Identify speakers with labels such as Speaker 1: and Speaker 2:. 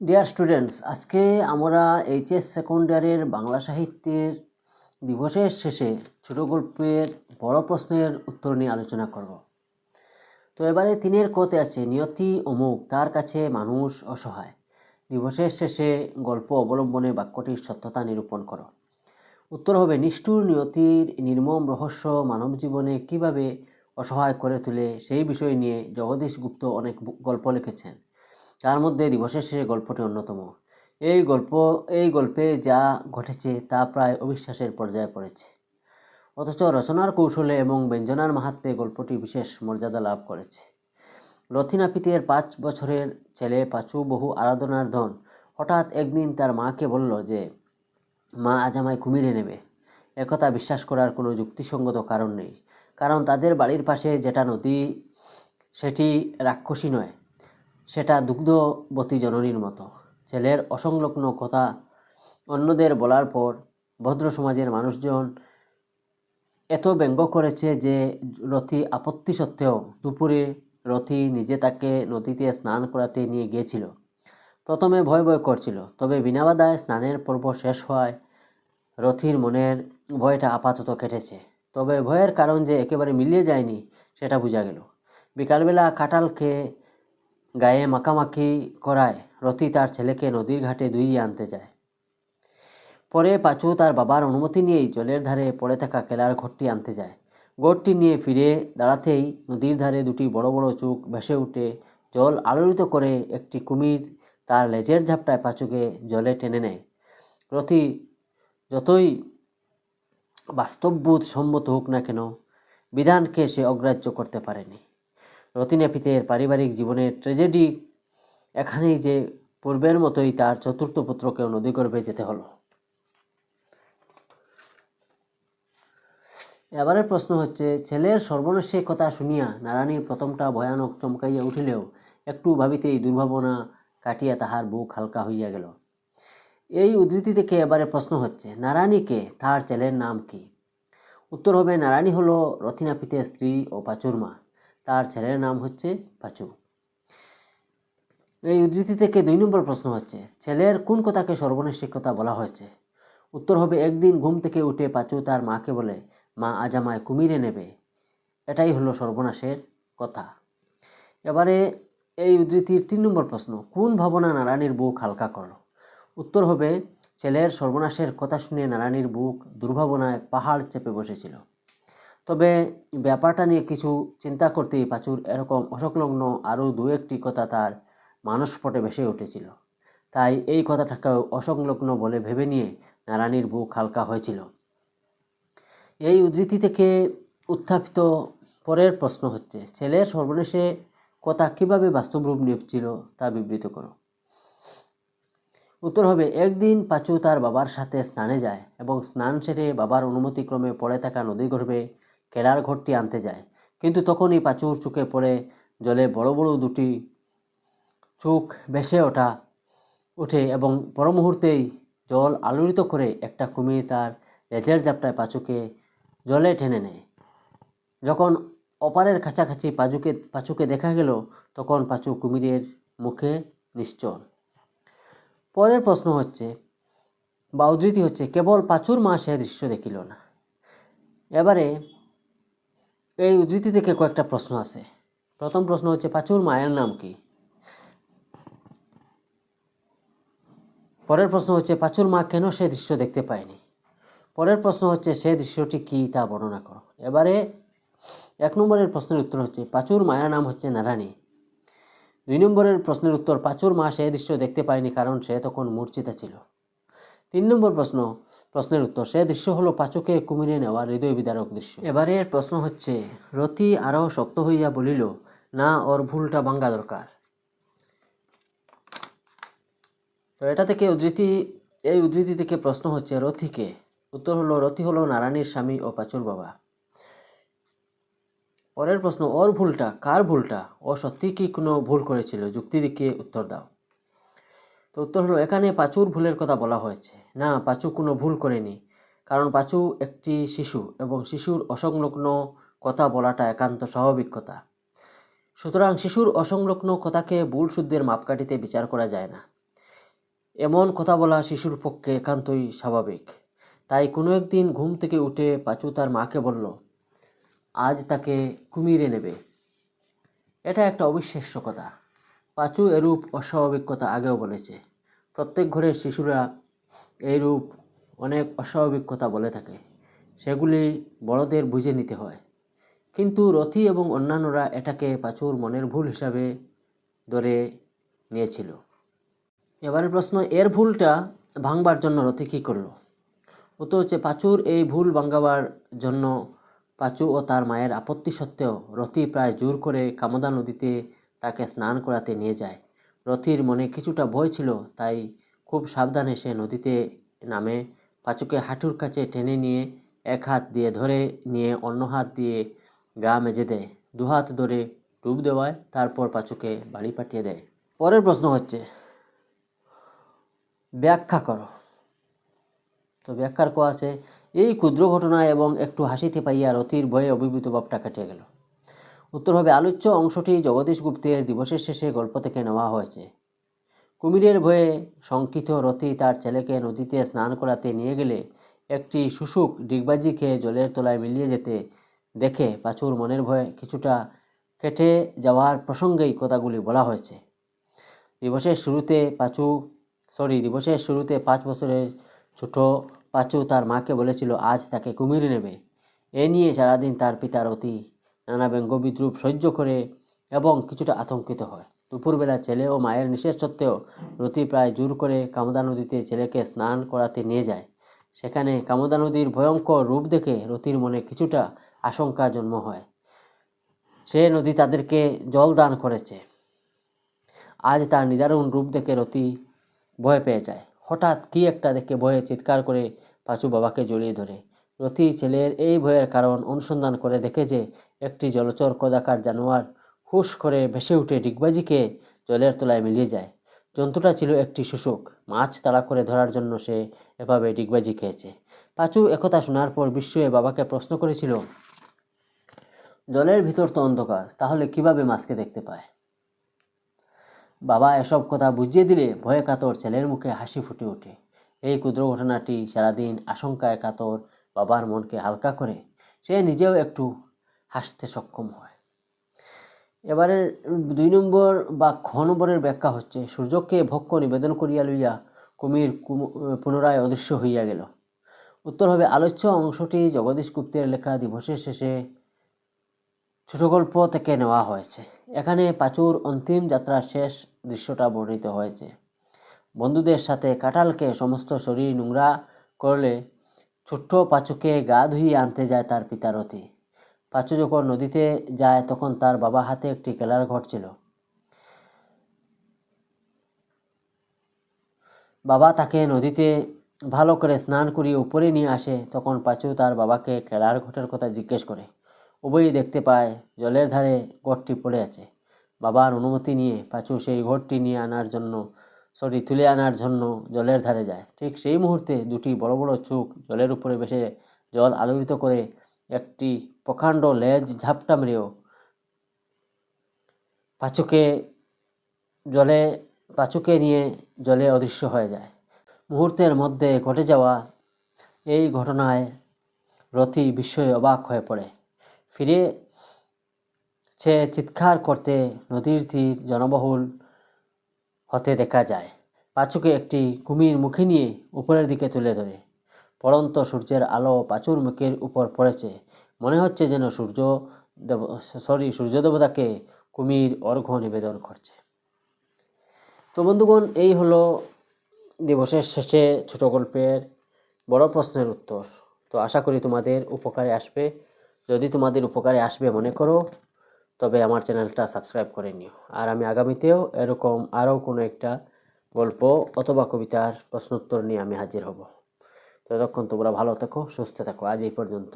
Speaker 1: Dear students, আজকে আমরা HS সেকেন্ডারির Bangla সাহিত্যের দিবসের শেষে ছোট গল্পের বড় প্রশ্নের উত্তর নিয়ে আলোচনা করব। তো এবারে 3-এর কতে আছে, নিয়তি অমুক, তার কাছে মানুষ অসহায়। দিবসের শেষে গল্প অবলম্বনে বাক্যটির সত্যতা নিরূপণ করো। উত্তর হবে, নিষ্ঠুর নিয়তির নির্মম রহস্য মানব জীবনে কীভাবে অসহায় করে তোলে সেই বিষয় নিয়ে জগদীশ গুপ্ত অনেক গল্প লিখেছেন। তার মধ্যে দিবসের শেষে গল্পটি অন্যতম। এই গল্পে যা ঘটেছে তা প্রায় অবিশ্বাসের পর্যায়ে পড়েছে, অথচ রচনার কৌশলে এবং ব্যঞ্জনার মাহাত্ম্যে গল্পটি বিশেষ মর্যাদা লাভ করেছে। রথী নাপিতের 5 বছরের ছেলে পাঁচু বহু আরাধনার ধন হঠাৎ একদিন তার মাকে বলল যে মা আজ আমায় কুমিরে নেবে। একথা বিশ্বাস করার কোনো যুক্তিসঙ্গত কারণ নেই, কারণ তাদের বাড়ির পাশে যেটা নদী সেটি রাক্ষসী নয়, সেটা দুগ্ধবতী জননীর মতো। ছেলের অসংলগ্ন কথা অন্যদের বলার পর ভদ্র সমাজের মানুষজন এত ব্যঙ্গ করেছে যে রথী আপত্তি সত্ত্বেও দুপুরে রথী নিজে তাকে নদীতে স্নান করাতে নিয়ে গিয়েছিল। প্রথমে ভয় ভয় করছিল, তবে বিনা বাধায় স্নানের পর্ব শেষ হওয়ায় রথীর মনের ভয়টা আপাতত কেটেছে। তবে ভয়ের কারণ যে একেবারে মিলিয়ে যায়নি সেটা বোঝা গেল। বিকালবেলা কাঁঠাল খেয়ে গায়ে মাখামাখি করায় রথী তার ছেলেকে নদীর ঘাটে দুইয়ে আনতে যায়। পরে পাঁচু তার বাবার অনুমতি নিয়েই জলের ধারে পড়ে থাকা কেলার ঘরটি আনতে যায়। ঘরটি নিয়ে ফিরে দাঁড়াতেই নদীর ধারে দুটি বড় বড় চোখ ভেসে উঠে জল আলোড়িত করে একটি কুমির তার লেজের ঝাপটায় পাঁচুকে জলে টেনে নেয়। রথী যতই বাস্তববোধ সম্মত হোক না কেন, বিধানকে সে অগ্রাহ্য করতে পারেনি। রথী নাপিতের পারিবারিক জীবনের ট্র্যাজেডি এখানেই যে পূর্বের মতোই তার চতুর্থ পুত্রকেও নদীগর্ভে যেতে হলো। এবারের প্রশ্ন হচ্ছে, ছেলের সর্বনাশের কথা শুনিয়া নারায়ণীর প্রথমটা ভয়ানক চমকাইয়া উঠিলেও একটু ভাবিতেই দুর্ভাবনা কাটিয়া তাহার বুক হালকা হইয়া গেল। এই উদ্ধৃতি থেকে এবারে প্রশ্ন হচ্ছে, নারায়ণী কে, তার ছেলের নাম কি? উত্তর হবে, নারায়ণী হলো রথী নাপিতের স্ত্রী ও পাঁচুর মা। তার ছেলের নাম হচ্ছে পাঁচু। এই উদ্ধৃতি থেকে 2 নম্বর প্রশ্ন হচ্ছে, ছেলের কোন কথাকে সর্বনাশের কথা বলা হয়েছে? উত্তর হবে, একদিন ঘুম থেকে উঠে পাঁচু তার মাকে বলে, মা আজ আমায় কুমিরে নেবে। এটাই হলো সর্বনাশের কথা। এবারে এই উদ্ধৃতির 3 নম্বর প্রশ্ন, কোন ভাবনা নারায়ণীর বুক হালকা করল? উত্তর হবে, ছেলের সর্বনাশের কথা শুনে নারায়ণীর বুক দুর্ভাবনায় পাহাড় চেপে বসেছিল। তবে ব্যাপারটা নিয়ে কিছু চিন্তা করতেই পাঁচুর এরকম অসংলগ্ন আরও 2-1টি কথা তার মানসপটে ভেসে উঠেছিল। তাই এই কথাটাকেও অসংলগ্ন বলে ভেবে নিয়ে নারায়ণীর বুক হালকা হয়েছিল। এই উদ্ধৃতি থেকে উত্থাপিত পরের প্রশ্ন হচ্ছে, ছেলের সর্বনাশে কথা কিভাবে বাস্তব রূপ নিয়েছিল তা বিবৃত করো। উত্তর হবে, একদিন পাঁচু তার বাবার সাথে স্নানে যায় এবং স্নান সেরে বাবার অনুমতিক্রমে পড়ে থাকা নদীগর্ভে কেলার ঘরটি আনতে যায়। কিন্তু তখনই পাঁচুর চোখে পড়ে জলে বড় বড় দুটি চোখ ভেসে ওঠে এবং পর মুহূর্তেই জল আলোড়িত করে একটা কুমির তার লেজের ঝাপটায় পাঁচুকে জলে টেনে নেয়। যখন অপারের কাছাকাছি পাঁচুকে দেখা গেল, তখন পাঁচু কুমিরের মুখে নিশ্চল। পরের প্রশ্ন হচ্ছে বা উদ্ধৃতি হচ্ছে, কেবল পাঁচুর মা সে দৃশ্য দেখিল না। এবারে এই উদ্ধৃতি থেকে কয়েকটা প্রশ্ন আছে। প্রথম প্রশ্ন হচ্ছে, পাঁচুর মায়ের নাম কি? পরের প্রশ্ন হচ্ছে, পাঁচুর মা কেন সে দৃশ্য দেখতে পায়নি? পরের প্রশ্ন হচ্ছে, সে দৃশ্যটি কি তা বর্ণনা করো। এবারে 1 নম্বরের প্রশ্নের উত্তর হচ্ছে, পাঁচুর মায়ের নাম হচ্ছে নারায়ণী। 2 নম্বরের প্রশ্নের উত্তর, পাঁচুর মা সে দৃশ্য দেখতে পায়নি কারণ সে তখন মূর্ছিতা ছিল। 3 নম্বর প্রশ্নের উত্তর, সে দৃশ্য হলো পাঁচুকে কুমিরে নেওয়ার হৃদয় বিদারক দৃশ্য। এবারে প্রশ্ন হচ্ছে, রথী আরও শক্ত হইয়া বলিল, না, ওর ভুলটা ভাঙ্গা দরকার। তো এটা থেকে এই উদ্ধৃতি থেকে প্রশ্ন হচ্ছে, রথীকে? উত্তর হলো, রথী হলো নারায়ণীর স্বামী ও পাঁচুর বাবা। পরের প্রশ্ন, ওর ভুলটা? কার ভুলটা? ও সত্যি কি কোনো ভুল করেছিল? যুক্তি দেখিয়ে উত্তর দাও। তো উত্তর হলো, এখানে পাঁচুর ভুলের কথা বলা হয়েছে না, পাঁচু কোনো ভুল করেনি, কারণ পাঁচু একটি শিশু এবং শিশুর অসংলগ্ন কথা বলাটা একান্ত স্বাভাবিক কথা। সুতরাং শিশুর অসংলগ্ন কথাকে ভুল শুদ্ধের মাপকাঠিতে বিচার করা যায় না। এমন কথা বলা শিশুর পক্ষে একান্তই স্বাভাবিক। তাই কোনো একদিন ঘুম থেকে উঠে পাঁচু তার মাকে বলল, আজ তাকে কুমিরে নেবে। এটা একটা অবিশ্বাস্য কথা। পাঁচু এরূপ অস্বাভাবিক কথা আগেও বলেছে। প্রত্যেক ঘরের শিশুরা এইরূপ অনেক অস্বাভাবিক কথা বলে থাকে, সেগুলি বড়দের বুঝে নিতে হয়। কিন্তু রথি এবং অন্যান্যরা এটাকে পাঁচুর মনের ভুল হিসাবে ধরে নিয়েছিল। এবারের প্রশ্ন, এর ভুলটা ভাঙবার জন্য রথি কী করলো? উত্তর হচ্ছে, পাঁচুর এই ভুল ভাঙাবার জন্য পাঁচু ও তার মায়ের আপত্তি সত্ত্বেও রথি প্রায় জোর করে কামদা নদীতে তাকে স্নান করাতে নিয়ে যায়। রথির মনে কিছুটা ভয় ছিল, তাই খুব সাবধানে সে নদীতে নামে পাঁচুকে হাঁটুর কাছে টেনে নিয়ে এক হাত দিয়ে ধরে নিয়ে অন্য হাত দিয়ে গা মেজে দেয়। দুহাত ধরে ডুব দেওয়ায় তারপর পাঁচুকে বাড়ি পাঠিয়ে দেয়। পরের প্রশ্ন হচ্ছে, ব্যাখ্যা করো। তো ব্যাখ্যার কোয়া আছে, এই ক্ষুদ্র ঘটনা এবং একটু হাসিতে পাইয়া রথির ভয়ে অভিভূত ভাবটা কাটিয়ে গেল। উত্তর হবে, আলোচ্য অংশটি জগদীশ গুপ্তের দিবসের শেষে গল্প থেকে নেওয়া হয়েছে। কুমিরের ভয়ে শঙ্কিত রথি তার ছেলেকে নদীতে স্নান করাতে নিয়ে গেলে একটি শুশুক ডিগবাজি খেয়ে জলের তলায় মিলিয়ে যেতে দেখে পাঁচুর মনের ভয়ে কিছুটা কেটে যাওয়ার প্রসঙ্গেই কথাগুলি বলা হয়েছে। দিবসের শুরুতে 5 বছরের ছোট পাঁচু তার মাকে বলেছিল আজ তাকে কুমির নেবে। এ নিয়ে সারাদিন তার পিতা রথি নানা ব্যঙ্গ বিদ্রূপ সহ্য করে এবং কিছুটা আতঙ্কিত হয়। দুপুরবেলা ছেলে ও মায়ের নিষেধ সত্ত্বেও রথি প্রায় জোর করে কামদা নদীতে ছেলেকে স্নান করাতে নিয়ে যায়। সেখানে কামদা নদীর ভয়ঙ্কর রূপ দেখে রথির মনে কিছুটা আশঙ্কা জন্ম হয়। সে নদী তাদেরকে জল দান করেছে। আজ তার নিদারুণ রূপ দেখে রথি ভয় পেয়ে যায়। হঠাৎ কি একটা দেখে ভয়ে চিৎকার করে পাঁচু বাবাকে জড়িয়ে ধরে। রথি ছেলের এই ভয়ের কারণ অনুসন্ধান করে দেখে যে একটি জলচর কদাকার জানোয়ার হুশ করে ভেসে উঠে ডিগবাজিকে জলের তলায় মিলিয়ে যায়। জন্তুটা ছিল একটি শুশুক। মাছ তাড়া করে ধরার জন্য সে এভাবে ডিগবাজি খেয়েছে। পাঁচু একথা শোনার পর বিস্ময়ে বাবাকে প্রশ্ন করেছিল, জলের ভিতর তো অন্ধকার, তাহলে কিভাবে মাছকে দেখতে পায়? বাবা এসব কথা বুঝিয়ে দিলে ভয়ে কাতর ছেলের মুখে হাসি ফুটে ওঠে। এই ক্ষুদ্র ঘটনাটি সারাদিন আশঙ্কায় কাতর বাবার মনকে হালকা করে। সে নিজেও একটু হাসতে সক্ষম হয়। এবারে 2 নম্বর বা খ নম্বরের ব্যাখ্যা হচ্ছে, সূর্যকে ভক্ষ নিবেদন করিয়া লইয়া কুমির পুনরায় অদৃশ্য হইয়া গেল। উত্তর হবে, আলোচ্য অংশটি জগদীশ গুপ্তের লেখা দিবসের শেষে ছোট গল্প থেকে নেওয়া হয়েছে। এখানে পাঁচুর অন্তিম যাত্রার শেষ দৃশ্যটা বর্ণিত হয়েছে। বন্ধুদের সাথে কাঁঠালকে সমস্ত শরীর নোংরা করলে ছোট্ট পাঁচুকে গা ধুইয়ে আনতে যায় তার পিতা রথি। পাঁচু যখন নদীতে যায় তখন তার বাবা হাতে একটি কেলার ঘট ছিল। বাবা তাকে নদীতে ভালো করে স্নান করিয়ে উপরে নিয়ে আসে। তখন পাঁচু তার বাবাকে কেলার ঘটের কথা জিজ্ঞেস করে। উভয়ই দেখতে পায় জলের ধারে ঘটটি পড়ে আছে। বাবার অনুমতি নিয়ে পাঁচু সেই ঘটটি তুলে আনার জন্য জলের ধারে যায়। ঠিক সেই মুহূর্তে দুটি বড় বড় চোখ জলের উপরে ভেসে জল আলোড়িত করে একটি প্রকাণ্ড লেজ ঝাপটা মেরেও পাঁচুকে নিয়ে জলে অদৃশ্য হয়ে যায়। মুহূর্তের মধ্যে ঘটে যাওয়া এই ঘটনায় রথি বিস্ময়ে অবাক হয়ে পড়ে। ফিরে সে চিৎকার করতে নদীর তীর জনবহুল হতে দেখা যায়। পাঁচুকে একটি কুমির মুখে নিয়ে উপরের দিকে তুলে ধরে। পড়ন্ত সূর্যের আলো পাঁচুর মুখের উপর পড়েছে। মনে হচ্ছে যেন সূর্য দেবতাকে কুমির অর্ঘ্য নিবেদন করছে। তো বন্ধুগণ, এই হলো দিবসের শেষে ছোট গল্পের বড় প্রশ্নের উত্তর। তো আশা করি তোমাদের উপকারে আসবে। যদি তোমাদের উপকারে আসবে মনে করো, তবে আমার চ্যানেলটা সাবস্ক্রাইব করে নিও। আর আমি আগামীতেও এরকম আরও কোনো একটা গল্প অথবা কবিতার প্রশ্নোত্তর নিয়ে আমি হাজির হব। ততক্ষণ তোমরা ভালো থেকো, সুস্থ থাকো। আজ এই পর্যন্ত।